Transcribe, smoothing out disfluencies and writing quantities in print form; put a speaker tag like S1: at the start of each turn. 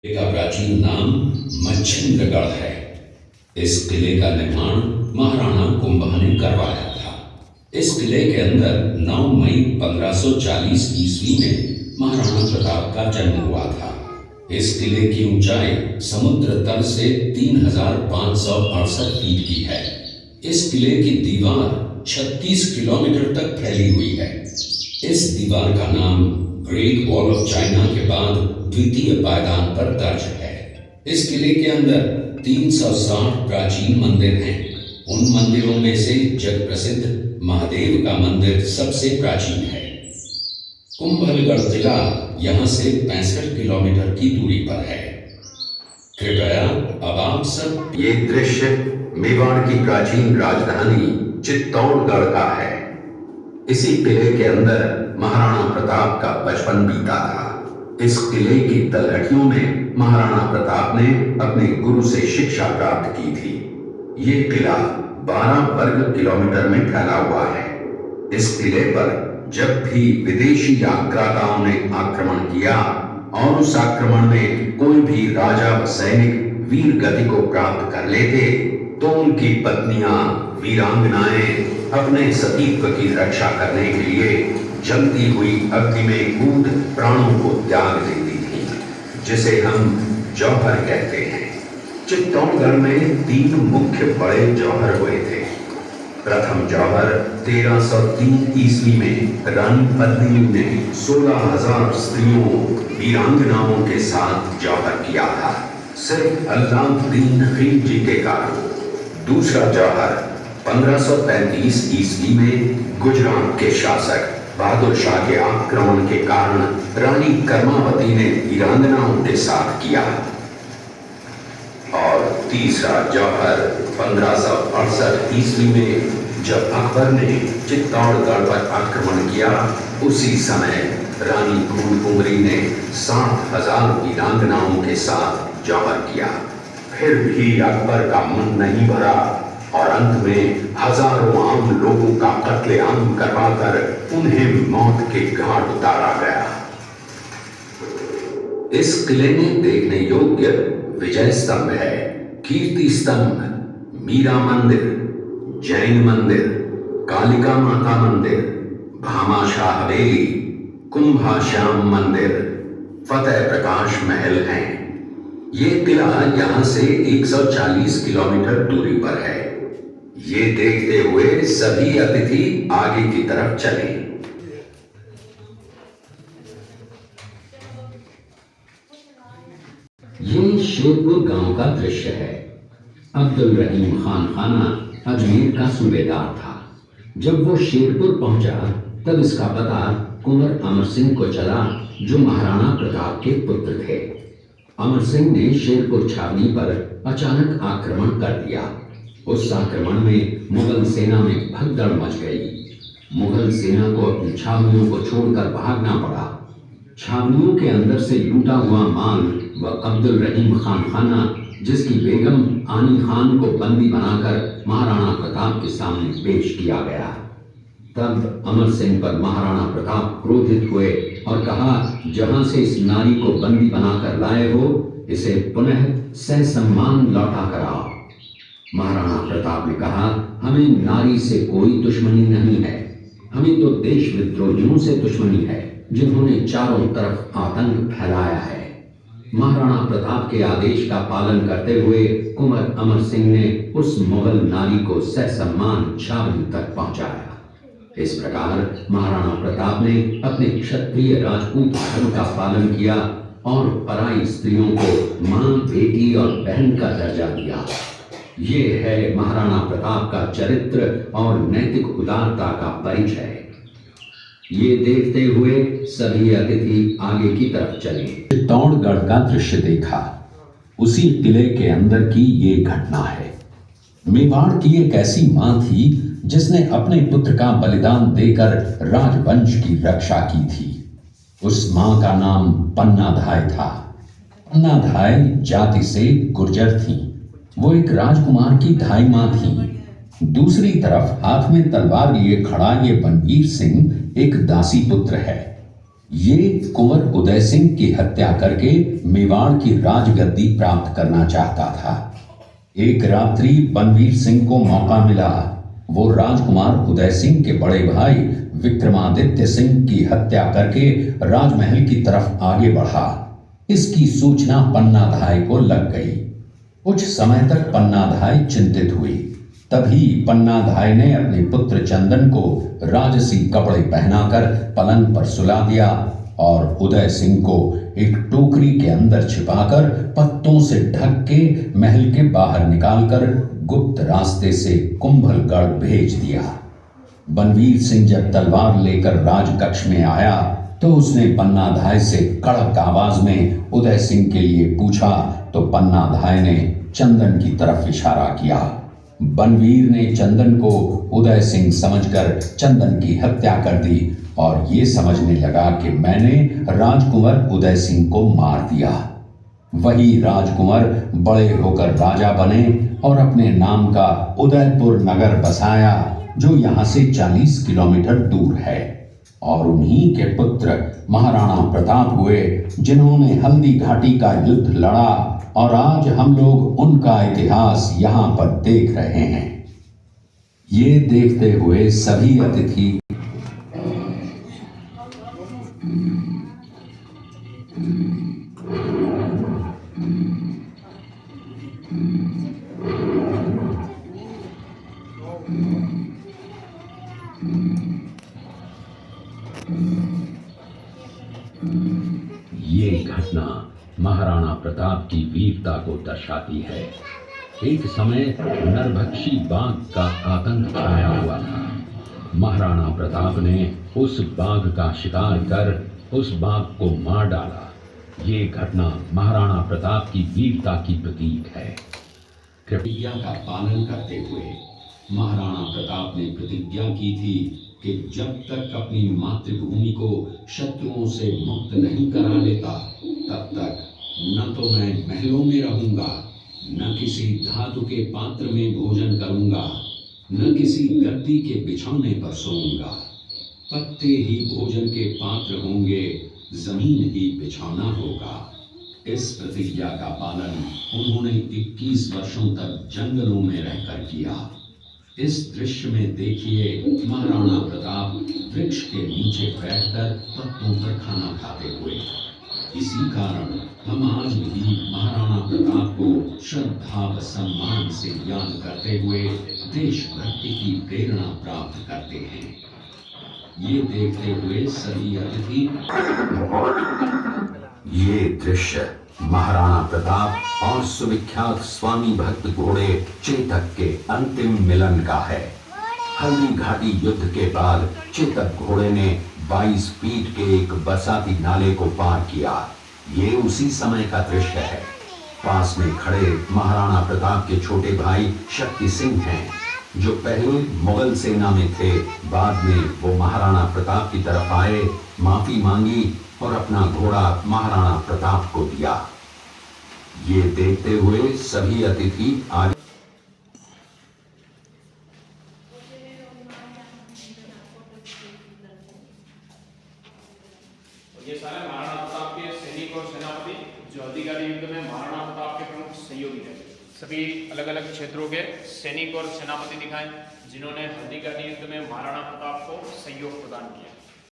S1: का प्राचीन नाम मच्छिंद्रगढ़ है। इस किले का निर्माण महाराणा कुंभा ने करवाया था। इस किले के अंदर 9 मई 1540 ईस्वी में महाराणा प्रताप का जन्म हुआ था। इस किले की ऊंचाई समुद्र तल से 3568 फीट की है। इस किले की दीवार 36 किलोमीटर तक फैली हुई है। इस दीवार का नाम ग्रेट वॉल ऑफ चाइना के बाद द्वितीय पायदान पर दर्ज है। इस किले के अंदर 360 प्राचीन मंदिर हैं। उन मंदिरों में से जग प्रसिद्ध महादेव का मंदिर सबसे प्राचीन है। कुंभलगढ़ किला यहाँ से 65 किलोमीटर की दूरी पर है। कृपया अब आप सब
S2: ये दृश्य मेवाड़ की प्राचीन राजधानी चित्तौड़गढ़ का है। इसी किले के अंदर महाराणा प्रताप का बचपन बीता था। इस किले की तलहटियों में महाराणा प्रताप ने अपने गुरु से शिक्षा प्राप्त की थी। ये किला 12 वर्ग किलोमीटर में फैला हुआ है। इस किले पर जब भी विदेशी आक्राताओं ने आक्रमण किया और उस आक्रमण में कोई भी राजा व सैनिक वीर गति को प्राप्त कर लेते तो उनकी पत्नियां वीरांगनाएं अपने सतीत्व की रक्षा करने के लिए जलती हुई अग्नि में कूद प्राणों को त्याग देती थी, जिसे हम जौहर कहते हैं। चित्तौड़गढ़ में 3 मुख्य बड़े जौहर हुए थे। प्रथम जौहर 1303 ईस्वी में रानी पद्मिनी ने 16,000 स्त्रियों वीरांगनाओं के साथ जौहर किया था, सिर्फ अल्लाउद्दीन खिलजी के कारण। दूसरा जौहर 1535 ईस्वी में गुजरात के शासक बहादुर शाह के आक्रमण के कारण रानी कर्मावती ने वीरांगनाओं के साथ किया। और तीसरा जौहर 1568 ईस्वी में जब अकबर ने चित्तौड़गढ़ पर आक्रमण किया, उसी समय रानी फूलकुंवरी ने 7,000 वीरांगनाओं के साथ जौहर किया। फिर भी अकबर का मन नहीं भरा और अंत में हजारों आम लोगों का कत्लेआम करवाकर उन्हें मौत के घाट उतारा गया। इस किले में देखने योग्य विजय स्तंभ है, कीर्ति स्तंभ, मीरा मंदिर, जैन मंदिर, कालिका माता मंदिर, भामाशाह हवेली, कुंभा श्याम मंदिर, फतेह प्रकाश महल हैं। ये किला यहां से 140 किलोमीटर दूरी पर है। ये देखते हुए सभी अतिथि आगे की तरफ चले।
S1: ये शेरपुर गांव का दृश्य है। अब्दुल रहीम खान खाना अजमेर का सूबेदार था। जब वो शेरपुर पहुंचा तब इसका पता कुंवर अमर सिंह को चला, जो महाराणा प्रताप के पुत्र थे। अमर सिंह ने शेरपुर छावनी पर अचानक आक्रमण कर दिया। उस आक्रमण में मुगल सेना में भगदड़ मच गई। मुगल सेना को अपनी छावनियों को छोड़कर भागना पड़ा। छावनियों के अंदर से लूटा हुआ माल व अब्दुल रहीम खान खाना, जिसकी बेगम आनी खान को बंदी बनाकर महाराणा प्रताप के सामने पेश किया गया। तब अमर सिंह पर महाराणा प्रताप क्रोधित हुए और कहा, जहां से इस नारी को बंदी बनाकर लाए हो, इसे पुनः ससम्मान लौटा कर आओ। महाराणा प्रताप ने कहा, हमें नारी से कोई दुश्मनी नहीं है, हमें तो देश विद्रोहियों से दुश्मनी है, जिन्होंने चारों तरफ आतंक फैलाया है। महाराणा प्रताप के आदेश का पालन करते हुए कुंवर अमर सिंह ने उस मुगल नारी को ससम्मान छावनी तक पहुंचाया। इस प्रकार महाराणा प्रताप ने अपने क्षत्रिय राजपूत धर्म का पालन किया और पराई स्त्रियों को मां, बेटी और बहन का दर्जा दिया। ये है महाराणा प्रताप का चरित्र और नैतिक उदारता का परिचय। ये देखते हुए सभी अतिथि आगे की तरफ चले। चित्तौड़गढ़ का दृश्य देखा। उसी किले के अंदर की ये घटना है। मेवाड़ की एक ऐसी मां थी जिसने अपने पुत्र का बलिदान देकर राजवंश की रक्षा की थी। उस मां का नाम पन्नाधाय था। पन्नाधाय जाति से गुर्जर थी। वो एक राजकुमार की धाई मां थी। दूसरी तरफ हाथ में तलवार लिए खड़ा ये बनवीर सिंह एक दासी पुत्र है। ये कुंवर उदय सिंह की हत्या करके मेवाड़ की राजगद्दी प्राप्त करना चाहता था। एक रात्रि बनवीर सिंह को मौका मिला। वो राजकुमार उदय सिंह के बड़े भाई विक्रमादित्य सिंह की हत्या करके राजमहल की तरफ आगे बढ़ा। इसकी सूचना पन्नाधाय को लग गई। कुछ समय तक पन्नाधाय चिंतित हुई। तभी पन्नाधाय ने अपने पुत्र चंदन को राजसी कपड़े पहनाकर पलंग पर सुला दिया और उदय सिंह को एक टोकरी के अंदर छिपाकर पत्तों से ढक के महल के बाहर निकालकर गुप्त रास्ते से कुंभलगढ़ भेज दिया। बनवीर सिंह जब तलवार लेकर राजकक्ष में आया तो उसने पन्नाधाय से कड़क आवाज में उदय सिंह के लिए पूछा तो पन्नाधाय ने चंदन की तरफ इशारा किया। बनवीर ने चंदन को उदय सिंह समझकर चंदन की हत्या कर दी और ये समझने लगा कि मैंने राजकुंवर उदय सिंह को मार दिया। वही राजकुंवर बड़े होकर राजा बने और अपने नाम का उदयपुर नगर बसाया जो यहाँ से 40 किलोमीटर दूर है। और उन्हीं के पुत्र महाराणा प्रताप हुए जिन्होंने हल्दी घाटी का युद्ध लड़ा और आज हम लोग उनका इतिहास यहाँ पर देख रहे हैं। ये देखते हुए सभी अतिथि ये घटना महाराणा प्रताप की वीरता को दर्शाती है। एक समय नरभक्षी बाघ का आतंक छाया हुआ था। महाराणा प्रताप ने उस बाघ का शिकार कर उस बाघ को मार डाला। ये घटना महाराणा प्रताप की वीरता की प्रतीक है। प्रतिज्ञा का पालन करते हुए महाराणा प्रताप ने प्रतिज्ञा की थी कि जब तक अपनी मातृभूमि को शत्रुओं से मुक्त नहीं करा लेता तब तक न तो मैं महलों में रहूंगा, न किसी धातु के पात्र में भोजन करूंगा, न किसी गद्दी के बिछौने पर सोऊंगा। पत्ते ही भोजन के पात्र होंगे, जमीन ही बिछौना होगा। इस प्रतिज्ञा का पालन उन्होंने 21 वर्षों तक जंगलों में रहकर किया। इस दृश्य में देखिए महाराणा प्रताप वृक्ष के नीचे बैठकर पत्तों पर खाना खाते हुए। इसी कारण हम आज भी महाराणा प्रताप को श्रद्धा व सम्मान से याद करते हुए देशभक्ति की प्रेरणा प्राप्त करते हैं। ये देखते हुए सभी अतिथि ये दृश्य महाराणा प्रताप और सुविख्यात स्वामी भक्त घोड़े चेतक के अंतिम मिलन का है। हल्दी घाटी युद्ध के बाद चेतक घोड़े ने 22 फीट के एक बरसाती नाले को पार किया। ये उसी समय का दृश्य है। पास में खड़े महाराणा प्रताप के छोटे भाई शक्ति सिंह हैं, जो पहले मुगल सेना में थे। बाद में वो महाराणा प्रताप की तरफ आए, माफी मांगी और अपना घोड़ा महाराणा प्रताप को दिया। ये देखते हुए सभी अतिथि आगे
S3: ये सारे महाराणा प्रताप के सैनिक और सेनापति जो हल्दीघाटी युद्ध में महाराणा प्रताप के प्रमुख सहयोगी थे। सभी अलग अलग क्षेत्रों के सैनिक और सेनापति दिखाएं जिन्होंने हल्दीघाटी युद्ध में महाराणा प्रताप को सहयोग प्रदान किया।